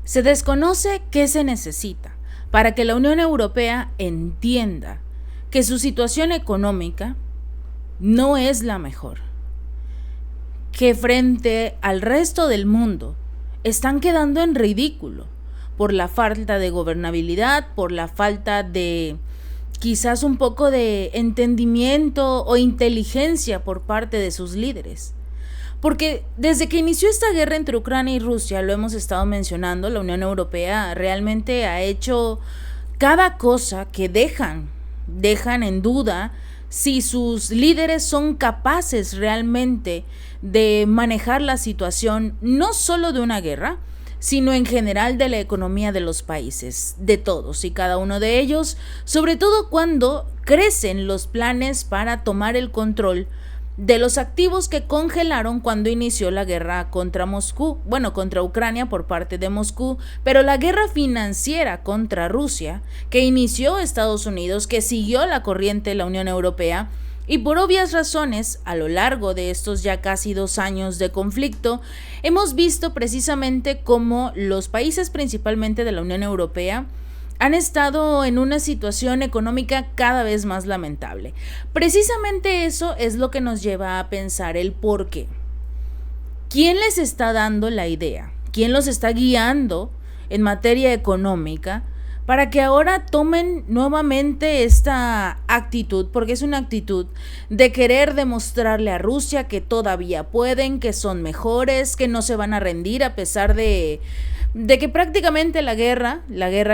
Se desconoce qué se necesita para que la Unión Europea entienda que su situación económica no es la mejor, que frente al resto del mundo están quedando en ridículo por la falta de gobernabilidad, por la falta de quizás un poco de entendimiento o inteligencia por parte de sus líderes. Porque desde que inició esta guerra entre Ucrania y Rusia, lo hemos estado mencionando, la Unión Europea realmente ha hecho cada cosa que dejan en duda si sus líderes son capaces realmente de manejar la situación no solo de una guerra, sino en general de la economía de los países, de todos y cada uno de ellos, sobre todo cuando crecen los planes para tomar el control de los activos que congelaron cuando inició la guerra contra contra Ucrania por parte de Moscú, pero la guerra financiera contra Rusia, que inició Estados Unidos, que siguió la corriente de la Unión Europea, y por obvias razones, a lo largo de estos ya casi 2 años de conflicto, hemos visto precisamente cómo los países principalmente de la Unión Europea han estado en una situación económica cada vez más lamentable. Precisamente eso es lo que nos lleva a pensar el por qué. ¿Quién les está dando la idea? ¿Quién los está guiando en materia económica para que ahora tomen nuevamente esta actitud? Porque es una actitud de querer demostrarle a Rusia que todavía pueden, que son mejores, que no se van a rendir a pesar de que prácticamente la guerra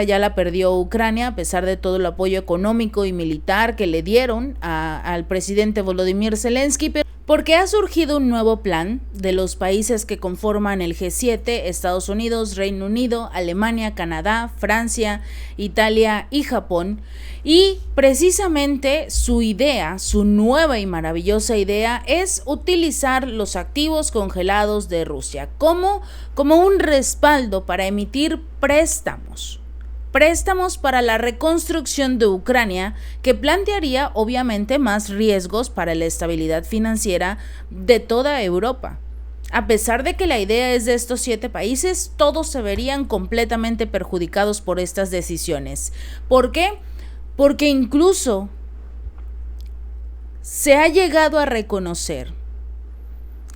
ya la perdió Ucrania, a pesar de todo el apoyo económico y militar que le dieron al presidente Volodymyr Zelensky, porque ha surgido un nuevo plan de los países que conforman el G7, Estados Unidos, Reino Unido, Alemania, Canadá, Francia, Italia y Japón, y precisamente su idea, su nueva y maravillosa idea, es utilizar los activos congelados de Rusia como un respaldo para emitir préstamos para la reconstrucción de Ucrania, que plantearía obviamente más riesgos para la estabilidad financiera de toda Europa. A pesar de que la idea es de estos 7 países, todos se verían completamente perjudicados por estas decisiones. ¿Por qué? Porque incluso se ha llegado a reconocer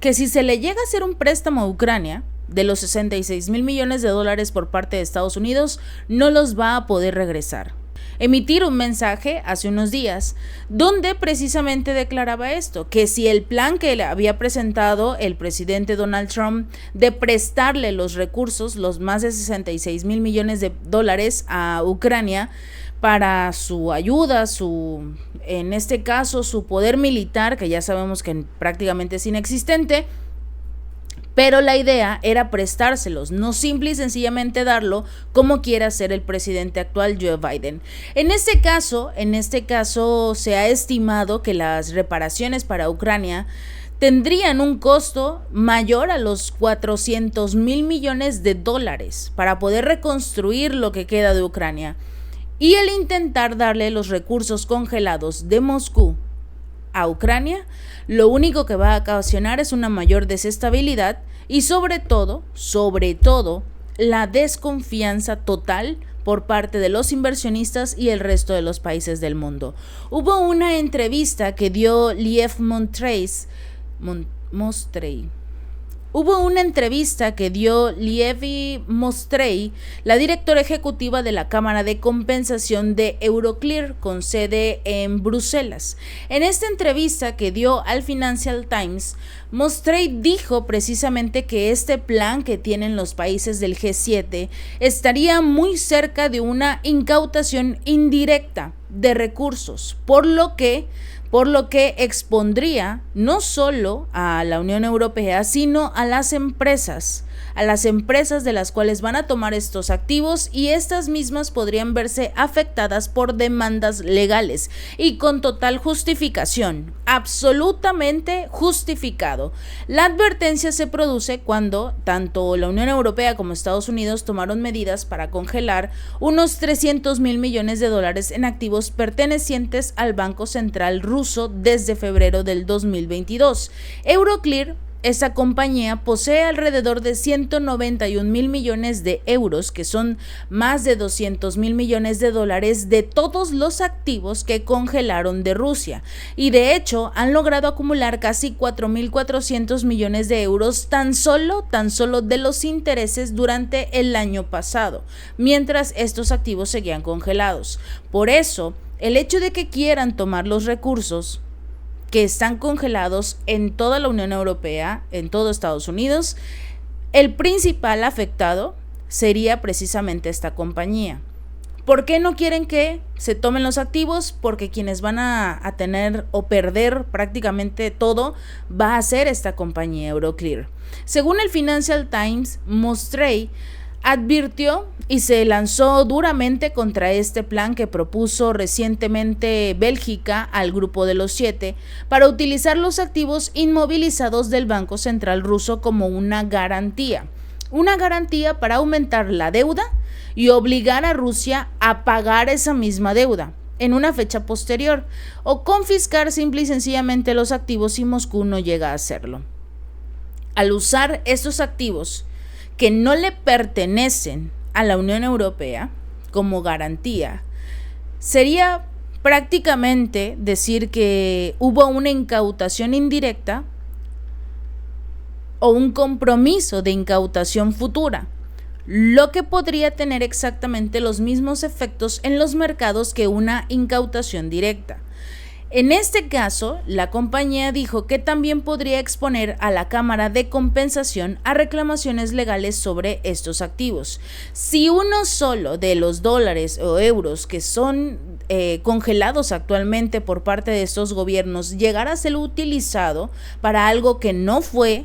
que si se le llega a hacer un préstamo a Ucrania de los 66,000 millones de dólares por parte de Estados Unidos, no los va a poder regresar. Emitir un mensaje hace unos días donde precisamente declaraba esto, que si el plan que le había presentado el presidente Donald Trump de prestarle los recursos, los más de 66,000 millones de dólares a Ucrania para su ayuda, en este caso su poder militar, que ya sabemos que prácticamente es inexistente, pero la idea era prestárselos, no simple y sencillamente darlo como quiere hacer el presidente actual Joe Biden. En este caso se ha estimado que las reparaciones para Ucrania tendrían un costo mayor a los 400,000 millones de dólares para poder reconstruir lo que queda de Ucrania. Y el intentar darle los recursos congelados de Moscú a Ucrania, lo único que va a ocasionar es una mayor desestabilidad y sobre todo, la desconfianza total por parte de los inversionistas y el resto de los países del mundo. Hubo una entrevista que dio Liev Mostrey, la directora ejecutiva de la Cámara de Compensación de Euroclear, con sede en Bruselas. En esta entrevista que dio al Financial Times, Mostrey dijo precisamente que este plan que tienen los países del G7 estaría muy cerca de una incautación indirecta de recursos, por lo que expondría no solo a la Unión Europea, sino a las empresas de las cuales van a tomar estos activos, y estas mismas podrían verse afectadas por demandas legales y con total justificación, absolutamente justificado. La advertencia se produce cuando tanto la Unión Europea como Estados Unidos tomaron medidas para congelar unos 300,000 millones de dólares en activos pertenecientes al Banco Central ruso desde febrero del 2022. Euroclear esta compañía posee alrededor de 191 mil millones de euros, que son más de 200 mil millones de dólares de todos los activos que congelaron de Rusia. Y de hecho han logrado acumular casi 4.400 millones de euros tan solo de los intereses durante el año pasado, mientras estos activos seguían congelados. Por eso, el hecho de que quieran tomar los recursos que están congelados en toda la Unión Europea, en todo Estados Unidos, el principal afectado sería precisamente esta compañía. ¿Por qué no quieren que se tomen los activos? Porque quienes van a tener o perder prácticamente todo va a ser esta compañía Euroclear. Según el Financial Times, Mostrey advirtió y se lanzó duramente contra este plan que propuso recientemente Bélgica al Grupo de los 7 para utilizar los activos inmovilizados del Banco Central ruso como una garantía para aumentar la deuda y obligar a Rusia a pagar esa misma deuda en una fecha posterior, o confiscar simple y sencillamente los activos si Moscú no llega a hacerlo. Al usar estos activos que no le pertenecen a la Unión Europea como garantía, sería prácticamente decir que hubo una incautación indirecta o un compromiso de incautación futura, lo que podría tener exactamente los mismos efectos en los mercados que una incautación directa. En este caso, la compañía dijo que también podría exponer a la Cámara de Compensación a reclamaciones legales sobre estos activos. Si uno solo de los dólares o euros que son congelados actualmente por parte de estos gobiernos llegara a ser utilizado para algo que no fue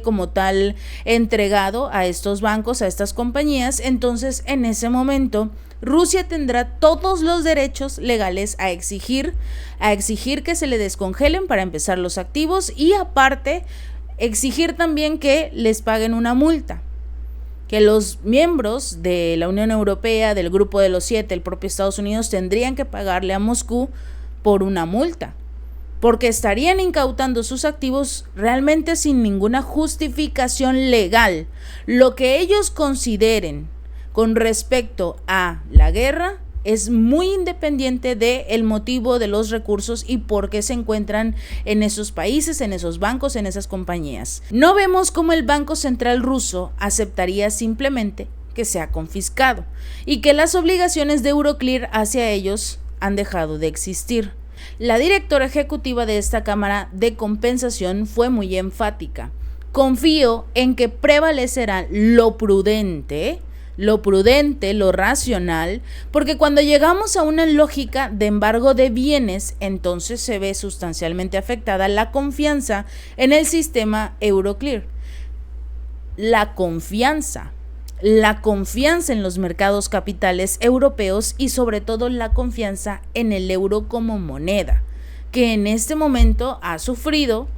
como tal entregado a estos bancos, a estas compañías, entonces en ese momento Rusia tendrá todos los derechos legales a exigir que se le descongelen para empezar los activos, y aparte exigir también que les paguen una multa, que los miembros de la Unión Europea, del Grupo de los 7, el propio Estados Unidos, tendrían que pagarle a Moscú por una multa, porque estarían incautando sus activos realmente sin ninguna justificación legal. Lo que ellos consideren con respecto a la guerra es muy independiente del motivo de los recursos y por qué se encuentran en esos países, en esos bancos, en esas compañías. No vemos cómo el Banco Central ruso aceptaría simplemente que sea confiscado y que las obligaciones de Euroclear hacia ellos han dejado de existir. La directora ejecutiva de esta Cámara de Compensación fue muy enfática. Confío en que prevalecerá lo prudente, lo racional, porque cuando llegamos a una lógica de embargo de bienes, entonces se ve sustancialmente afectada la confianza en el sistema Euroclear. La confianza en los mercados capitales europeos y sobre todo la confianza en el euro como moneda, que en este momento ha sufrido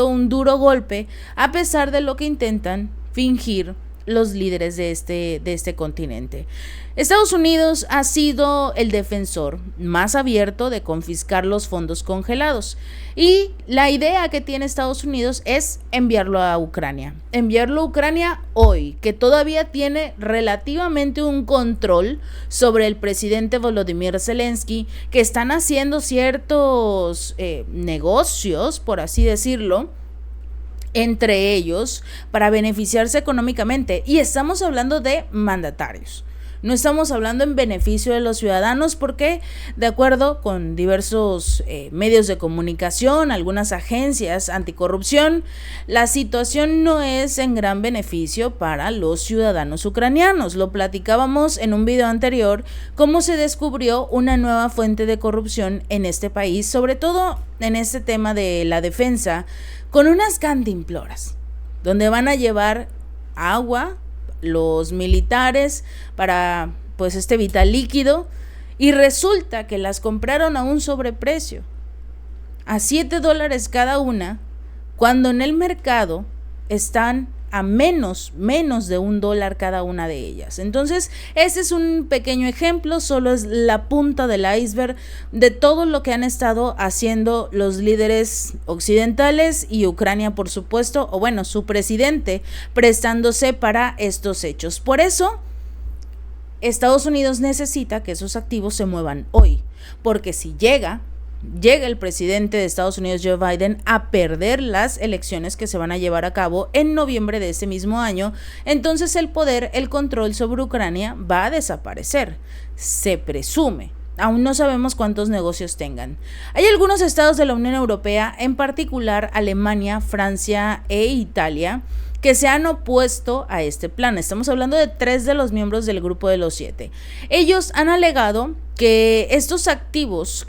un duro golpe a pesar de lo que intentan fingir los líderes de este continente. Estados Unidos ha sido el defensor más abierto de confiscar los fondos congelados, y la idea que tiene Estados Unidos es enviarlo a Ucrania hoy, que todavía tiene relativamente un control sobre el presidente Volodymyr Zelensky, que están haciendo ciertos negocios, por así decirlo, entre ellos para beneficiarse económicamente, y estamos hablando de mandatarios. No estamos hablando en beneficio de los ciudadanos, porque de acuerdo con diversos medios de comunicación, algunas agencias anticorrupción, la situación no es en gran beneficio para los ciudadanos ucranianos. Lo platicábamos en un video anterior, cómo se descubrió una nueva fuente de corrupción en este país, sobre todo en este tema de la defensa, con unas cantimploras, donde van a llevar agua los militares para este vital líquido, y resulta que las compraron a un sobreprecio, a $7 cada una, cuando en el mercado están a menos de $1 cada una de ellas. Entonces, este es un pequeño ejemplo, solo es la punta del iceberg de todo lo que han estado haciendo los líderes occidentales y Ucrania, por supuesto, o bueno, su presidente, prestándose para estos hechos. Por eso, Estados Unidos necesita que esos activos se muevan hoy, porque si llega el presidente de Estados Unidos, Joe Biden, a perder las elecciones que se van a llevar a cabo en noviembre de ese mismo año, entonces el control sobre Ucrania va a desaparecer. Se presume. Aún no sabemos cuántos negocios tengan. Hay algunos estados de la Unión Europea, en particular Alemania, Francia e Italia, que se han opuesto a este plan. Estamos hablando de 3 de los miembros del grupo de los 7. Ellos han alegado que estos activos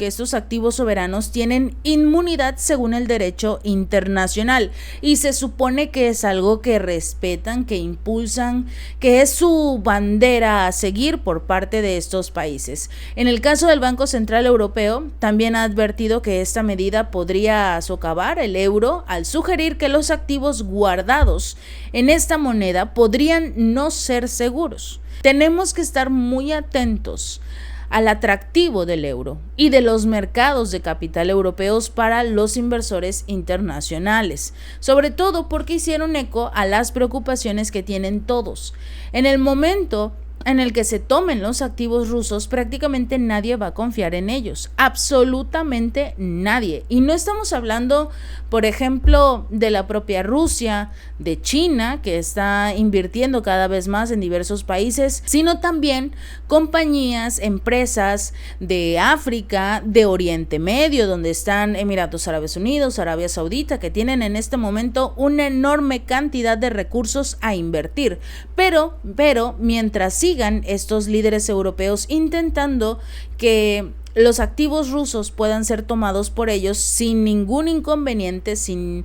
soberanos tienen inmunidad según el derecho internacional y se supone que es algo que respetan, que impulsan, que es su bandera a seguir por parte de estos países. En el caso del Banco Central Europeo, también ha advertido que esta medida podría socavar el euro al sugerir que los activos guardados en esta moneda podrían no ser seguros. Tenemos que estar muy atentos al atractivo del euro y de los mercados de capital europeos para los inversores internacionales, sobre todo porque hicieron eco a las preocupaciones que tienen todos. En el momento en el que se tomen los activos rusos, prácticamente nadie va a confiar en ellos, absolutamente nadie. Y no estamos hablando, por ejemplo, de la propia Rusia, de China, que está invirtiendo cada vez más en diversos países, sino también compañías, empresas de África, de Oriente Medio, donde están Emiratos Árabes Unidos, Arabia Saudita, que tienen en este momento una enorme cantidad de recursos a invertir. Pero mientras sigan estos líderes europeos intentando que los activos rusos puedan ser tomados por ellos sin ningún inconveniente, sin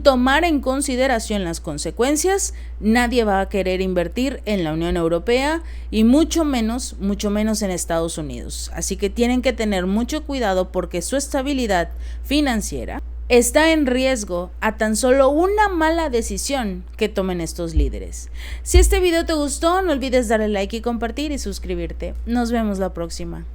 tomar en consideración las consecuencias, nadie va a querer invertir en la Unión Europea y mucho menos en Estados Unidos. Así que tienen que tener mucho cuidado porque su estabilidad financiera está en riesgo a tan solo una mala decisión que tomen estos líderes. Si este video te gustó, no olvides darle like y compartir y suscribirte. Nos vemos la próxima.